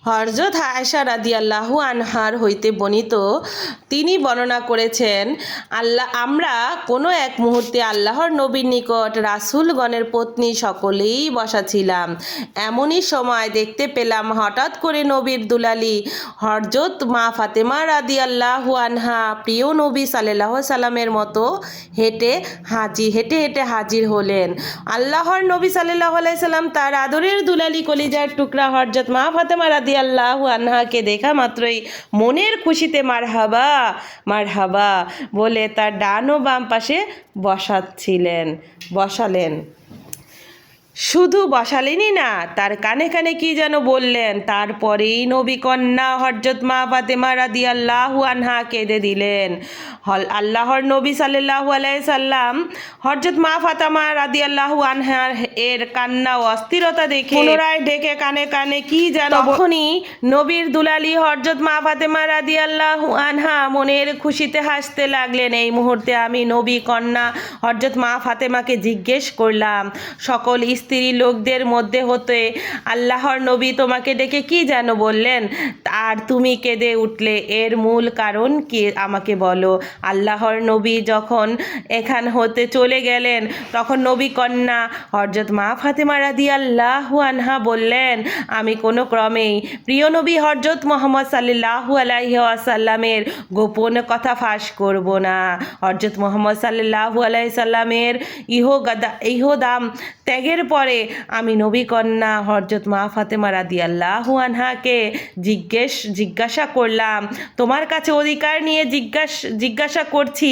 হযরত আয়েশা রাদিয়াল্লাহু আনহার হইতে বর্ণিত, তিনি বর্ণনা করেছেন, আমরা কোনো এক মুহূর্তে আল্লাহর নবীর নিকট রাসূলগণের পত্নী সকলেই বসা ছিলাম। এমনই সময় দেখতে পেলাম হঠাৎ করে নবীর দুলালি হযরত মা ফাতেমা রাদিয়াল্লাহু আনহা প্রিয় নবী সাল্লাল্লাহু আলাইহি সাল্লামের মতো হেঁটে হেঁটে হাজির হলেন। আল্লাহর নবী সাল্লাল্লাহু আলাইহি সাল্লাম তার আদরের দুলালি কলিজার টুকরা হযরত মা ফাতেমা রাদিয়াল্লাহু আনহাকে দেখা মাত্রই মনের খুশিতে মারহাবা মারহাবা বলে তার ডান ও বাম পাশে বসালেন। শুধু বসালেনই না, তার কানে কানে কি যেন বললেন। তারপরেই নবী কন্যা হযরত মা ফাতেমা রাদিয়াল্লাহু আনহা কেঁদে দিলেন। আল্লাহর নবী সাল্লাল্লাহু আলাইহি সাল্লাম হযরত মা ফাতেমা রাদিয়াল্লাহু আনহার এর কান্না ও অস্থিরতা দেখে পুনরায় ডেকে কানে কানে কি যেন, তখনই নবীর দুলালি হযরত মা ফাতেমা রাদিয়াল্লাহু আনহা মনের খুশিতে হাসতে লাগলেন। এই মুহূর্তে আমি নবী কন্যা হযরত মা ফাতেমাকে জিজ্ঞেস করলাম, সকল স্ত্রী লোকদের মধ্যে হতে আল্লাহর নবী তোমাকে ডেকে কি যেন বললেন, আর তুমি কেঁদে উঠলে, এর মূল কারণ কি আমাকে বলো। আল্লাহর নবী যখন এখান হতে চলে গেলেন, তখন নবী কন্যা হযরত মা ফাতেমা রাদিয়াল্লাহু আনহা বললেন, আমি কোনো ক্রমেই প্রিয় নবী হযরত মুহাম্মদ সাল্লাল্লাহু আলাইহি ওয়াসাল্লামের গোপন কথা ফাঁস করব না। হযরত মুহাম্মদ সাল্লাল্লাহু আলাইহি সাল্লামের ইহদাম ত্যাগের পরে আমি নবী কন্যা হযরত মা ফাতেমা রাদিয়াল্লাহু আনহাকে জিজ্ঞাসা করলাম, তোমার কাছে অধিকার নিয়ে জিজ্ঞাসা করছি,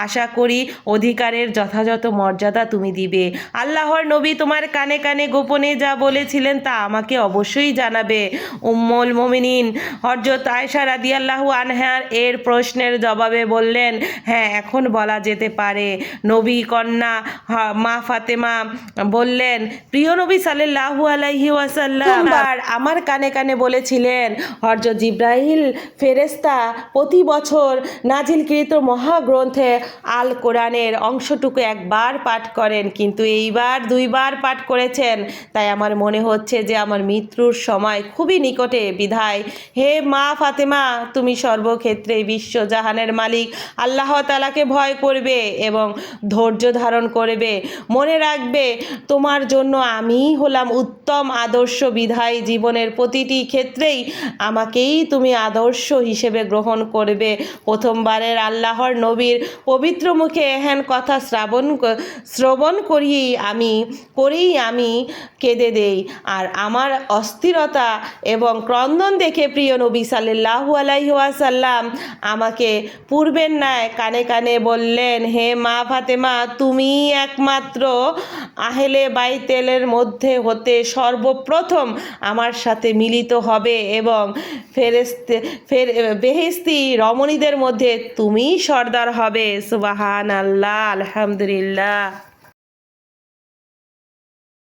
আশা করি অধিকারের যথাযথ মর্যাদা তুমি দিবে। আল্লাহর নবী তোমার কানে কানে গোপনে যা বলেছিলেন তা আমাকে অবশ্যই জানাবে। উম্মুল মুমিনিন হযরত আয়েশা রাদিয়াল্লাহু আনহার এর প্রশ্নের জবাবে বললেন, হ্যাঁ, এখন বলা যেতে পারে। নবী কন্যা মা ফাতেমা বললেন, প্রিয় নবী সাল্লাল্লাহু আলাইহি ওয়াসাল্লাম আমার কানে কানে বলেছিলেন, হযরত জিবরাইল ফেরেশতা প্রতি বছর নাজিলকৃত মহাগ্রন্থে আল কোরআনের অংশটুকু একবার পাঠ করেন, কিন্তু এইবার 2 বার পাঠ করেছেন। তাই আমার মনে হচ্ছে যে আমার মৃত্যুর সময় খুবই নিকটে। বিধায় হে মা ফাতেমা, তুমি সর্বক্ষেত্রে বিশ্বজাহানের মালিক আল্লাহ তাআলাকে ভয় করবে এবং ধৈর্য ধারণ করবে। মনে রাখবে, তোমার জন্য আমিই হলাম উত্তম আদর্শ। বিধায় জীবনের প্রতিটি ক্ষেত্রেই আমাকেই তুমি আদর্শ হিসেবে গ্রহণ করবে। প্রথমবারের আল্লাহর নবীর পবিত্র মুখে এহেন কথা শ্রবণ করেই আমি কেঁদে দেই। আর আমার অস্থিরতা এবং ক্রন্দন দেখে প্রিয় নবী সাল্লাল্লাহু আলাইহি ওয়াসাল্লাম আমাকে পূর্বের ন্যায় কানে কানে বললেন, হে মা ফাতেমা, তুমি একমাত্র আহলে বাইতের মধ্যে হতে সর্বপ্রথম আমার সাথে মিলিত হবে এবং বেহেশতি রমণীদের মধ্যে তুমিই সর্দার হবে। সুবহানাল্লাহ, আলহামদুলিল্লাহ।